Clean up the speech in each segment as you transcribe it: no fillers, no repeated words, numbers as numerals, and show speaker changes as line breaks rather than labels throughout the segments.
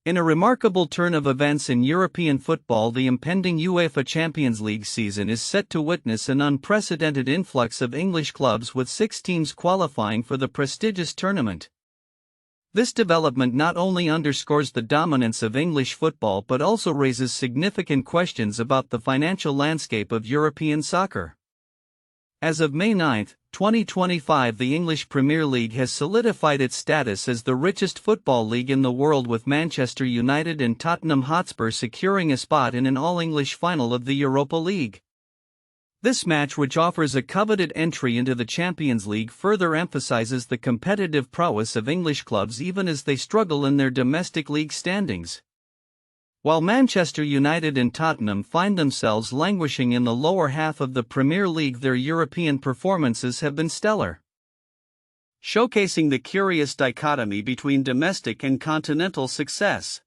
In a remarkable turn of events in European football, the impending UEFA Champions League season is set to witness an unprecedented influx of English clubs, with 6 teams qualifying for the prestigious tournament. This development not only underscores the dominance of English football but also raises significant questions about the financial landscape of European soccer. As of May 9, 2025, the English Premier League has solidified its status as the richest football league in the world, with Manchester United and Tottenham Hotspur securing a spot in an all-English final of the Europa League. This match, which offers a coveted entry into the Champions League, further emphasizes the competitive prowess of English clubs even as they struggle in their domestic league standings. While Manchester United and Tottenham find themselves languishing in the lower half of the Premier League, their European performances have been stellar, showcasing the curious dichotomy between domestic and continental success.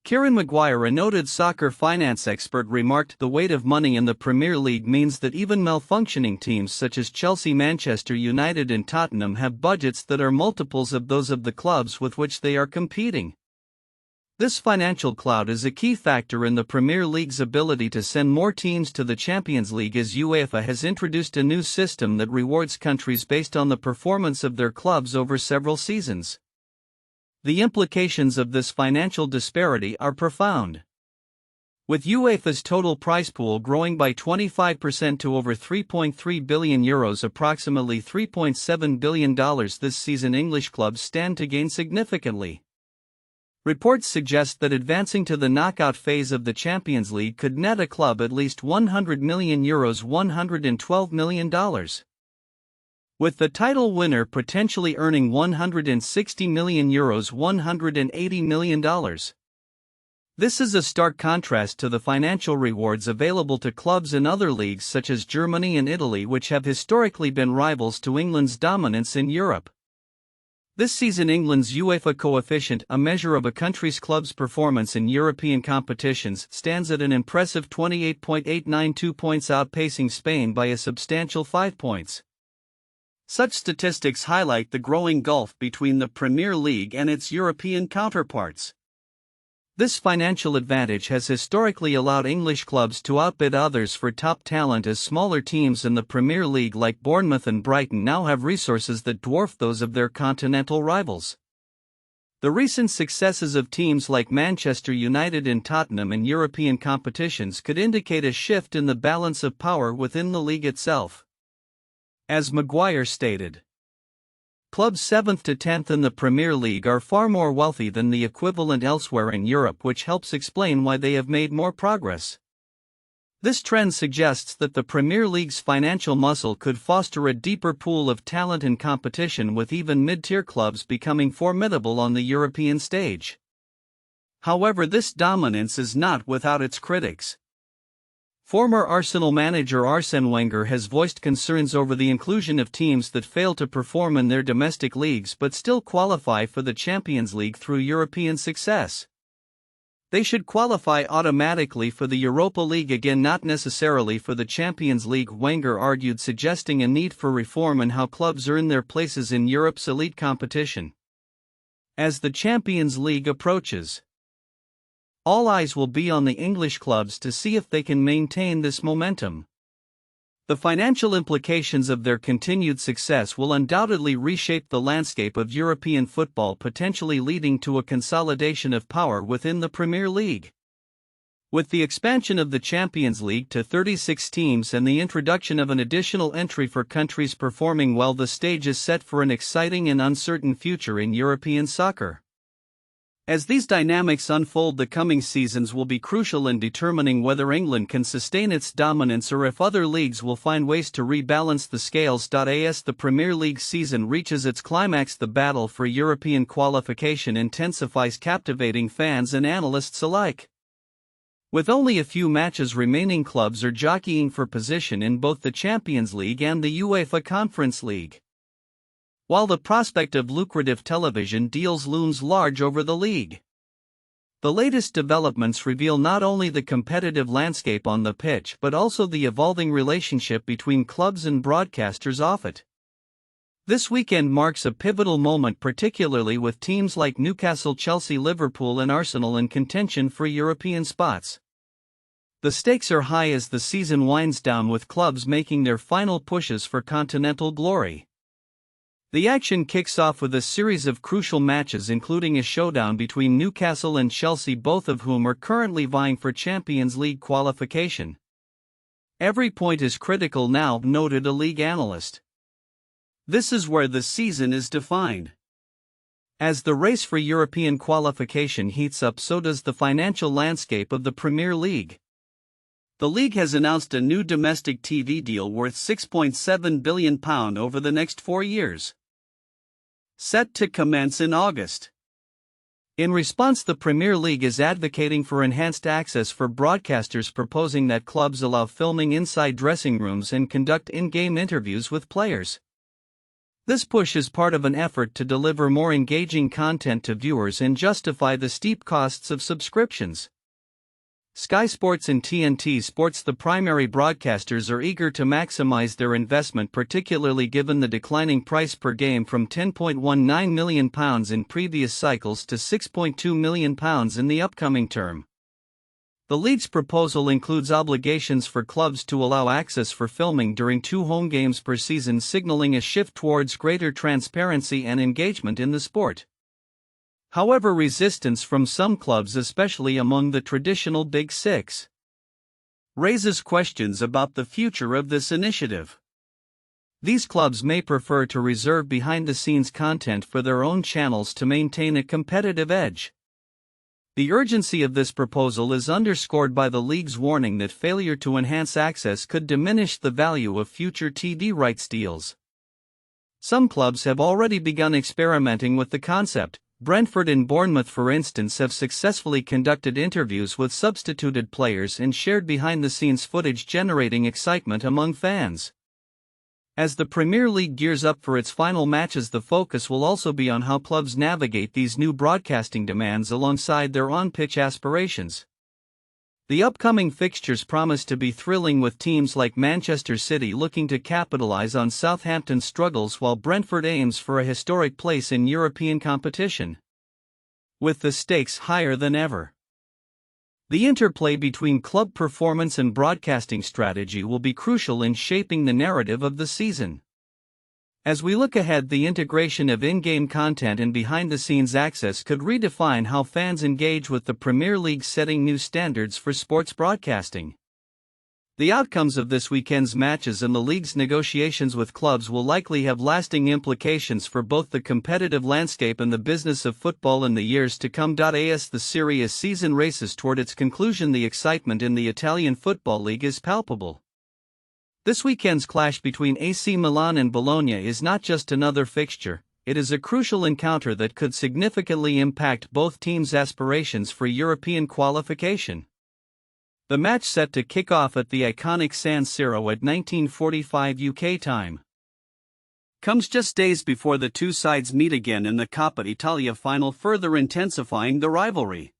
Kieran Maguire, a noted soccer finance expert, remarked, "The weight of money in the Premier League means that even malfunctioning teams such as Chelsea, Manchester United and Tottenham have budgets that are multiples of those of the clubs with which they are competing." This financial clout is a key factor in the Premier League's ability to send more teams to the Champions League, as UEFA has introduced a new system that rewards countries based on the performance of their clubs over several seasons. The implications of this financial disparity are profound. With UEFA's total prize pool growing by 25% to over €3.3 billion, approximately $3.7 billion this season, English clubs stand to gain significantly. Reports suggest that advancing to the knockout phase of the Champions League could net a club at least €100 million, $112 million. With the title winner potentially earning €160 million, $180 million. This is a stark contrast to the financial rewards available to clubs in other leagues such as Germany and Italy, which have historically been rivals to England's dominance in Europe. This season, England's UEFA coefficient, a measure of a country's club's performance in European competitions, stands at an impressive 28.892 points, outpacing Spain by a substantial 5 points. Such statistics highlight the growing gulf between the Premier League and its European counterparts. This financial advantage has historically allowed English clubs to outbid others for top talent, as smaller teams in the Premier League like Bournemouth and Brighton now have resources that dwarf those of their continental rivals. The recent successes of teams like Manchester United and Tottenham in European competitions could indicate a shift in the balance of power within the league itself. As Maguire stated, clubs 7th to 10th in the Premier League are far more wealthy than the equivalent elsewhere in Europe, which helps explain why they have made more progress. This trend suggests that the Premier League's financial muscle could foster a deeper pool of talent and competition, with even mid-tier clubs becoming formidable on the European stage. However, this dominance is not without its critics. Former Arsenal manager Arsene Wenger has voiced concerns over the inclusion of teams that fail to perform in their domestic leagues but still qualify for the Champions League through European success. They should qualify automatically for the Europa League again, not necessarily for the Champions League, Wenger argued, suggesting a need for reform in how clubs earn their places in Europe's elite competition. As the Champions League approaches, all eyes will be on the English clubs to see if they can maintain this momentum. The financial implications of their continued success will undoubtedly reshape the landscape of European football, potentially leading to a consolidation of power within the Premier League. With the expansion of the Champions League to 36 teams and the introduction of an additional entry for countries performing well, the stage is set for an exciting and uncertain future in European soccer. As these dynamics unfold, the coming seasons will be crucial in determining whether England can sustain its dominance or if other leagues will find ways to rebalance the scales. As the Premier League season reaches its climax, the battle for European qualification intensifies, captivating fans and analysts alike. With only a few matches remaining, clubs are jockeying for position in both the Champions League and the UEFA Conference League, while the prospect of lucrative television deals looms large over the league. The latest developments reveal not only the competitive landscape on the pitch but also the evolving relationship between clubs and broadcasters off it. This weekend marks a pivotal moment, particularly with teams like Newcastle, Chelsea, Liverpool and Arsenal in contention for European spots. The stakes are high as the season winds down, with clubs making their final pushes for continental glory. The action kicks off with a series of crucial matches, including a showdown between Newcastle and Chelsea, both of whom are currently vying for Champions League qualification. "Every point is critical now," noted a league analyst. "This is where the season is defined." As the race for European qualification heats up, so does the financial landscape of the Premier League. The league has announced a new domestic TV deal worth £6.7 billion over the next 4 years, set to commence in August. In response, the Premier League is advocating for enhanced access for broadcasters, proposing that clubs allow filming inside dressing rooms and conduct in-game interviews with players. This push is part of an effort to deliver more engaging content to viewers and justify the steep costs of subscriptions. Sky Sports and TNT Sports, the primary broadcasters, are eager to maximize their investment, particularly given the declining price per game from £10.19 million in previous cycles to £6.2 million in the upcoming term. The league's proposal includes obligations for clubs to allow access for filming during 2 home games per season, signaling a shift towards greater transparency and engagement in the sport. However, resistance from some clubs, especially among the traditional Big Six, raises questions about the future of this initiative. These clubs may prefer to reserve behind-the-scenes content for their own channels to maintain a competitive edge. The urgency of this proposal is underscored by the league's warning that failure to enhance access could diminish the value of future TV rights deals. Some clubs have already begun experimenting with the concept. Brentford and Bournemouth, for instance, have successfully conducted interviews with substituted players and shared behind-the-scenes footage, generating excitement among fans. As the Premier League gears up for its final matches, the focus will also be on how clubs navigate these new broadcasting demands alongside their on-pitch aspirations. The upcoming fixtures promise to be thrilling, with teams like Manchester City looking to capitalize on Southampton's struggles, while Brentford aims for a historic place in European competition, with the stakes higher than ever. The interplay between club performance and broadcasting strategy will be crucial in shaping the narrative of the season. As we look ahead, the integration of in-game content and behind-the-scenes access could redefine how fans engage with the Premier League, setting new standards for sports broadcasting. The outcomes of this weekend's matches and the league's negotiations with clubs will likely have lasting implications for both the competitive landscape and the business of football in the years to come. As the Serie A season races toward its conclusion, the excitement in the Italian Football League is palpable. This weekend's clash between AC Milan and Bologna is not just another fixture, it is a crucial encounter that could significantly impact both teams' aspirations for European qualification. The match, set to kick off at the iconic San Siro at 19:45 UK time, comes just days before the two sides meet again in the Coppa Italia final, further intensifying the rivalry.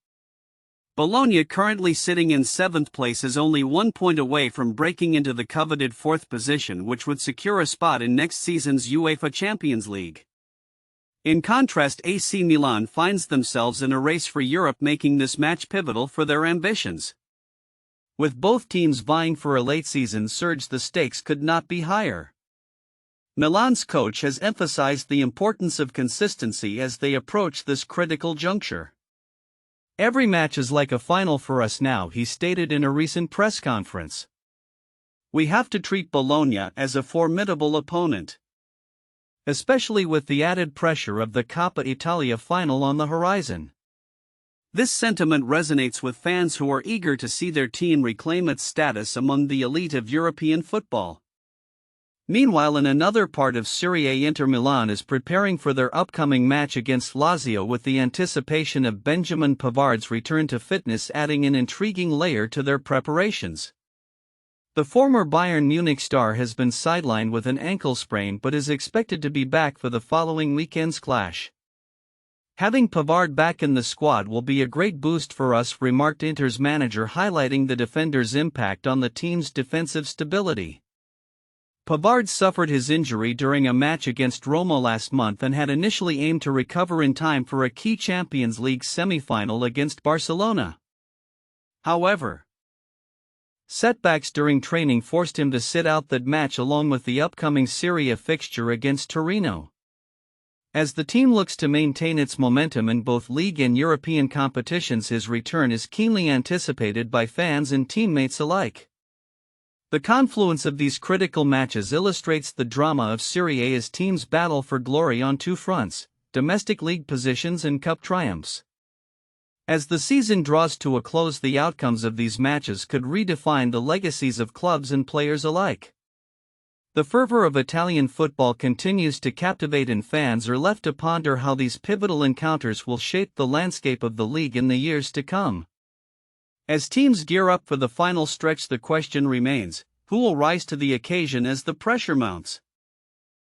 Bologna, currently sitting in 7th place, is only 1 point away from breaking into the coveted 4th position, which would secure a spot in next season's UEFA Champions League. In contrast, AC Milan finds themselves in a race for Europe, making this match pivotal for their ambitions. With both teams vying for a late-season surge, the stakes could not be higher. Milan's coach has emphasized the importance of consistency as they approach this critical juncture. "Every match is like a final for us now," he stated in a recent press conference. "We have to treat Bologna as a formidable opponent, especially with the added pressure of the Coppa Italia final on the horizon." This sentiment resonates with fans who are eager to see their team reclaim its status among the elite of European football. Meanwhile, in another part of Serie A, Inter Milan is preparing for their upcoming match against Lazio, with the anticipation of Benjamin Pavard's return to fitness adding an intriguing layer to their preparations. The former Bayern Munich star has been sidelined with an ankle sprain but is expected to be back for the following weekend's clash. "Having Pavard back in the squad will be a great boost for us," remarked Inter's manager, highlighting the defender's impact on the team's defensive stability. Pavard suffered his injury during a match against Roma last month and had initially aimed to recover in time for a key Champions League semi-final against Barcelona. However, setbacks during training forced him to sit out that match along with the upcoming Serie A fixture against Torino. As the team looks to maintain its momentum in both league and European competitions, his return is keenly anticipated by fans and teammates alike. The confluence of these critical matches illustrates the drama of Serie A's teams' battle for glory on two fronts: domestic league positions and cup triumphs. As the season draws to a close, the outcomes of these matches could redefine the legacies of clubs and players alike. The fervor of Italian football continues to captivate, and fans are left to ponder how these pivotal encounters will shape the landscape of the league in the years to come. As teams gear up for the final stretch, the question remains: who will rise to the occasion as the pressure mounts?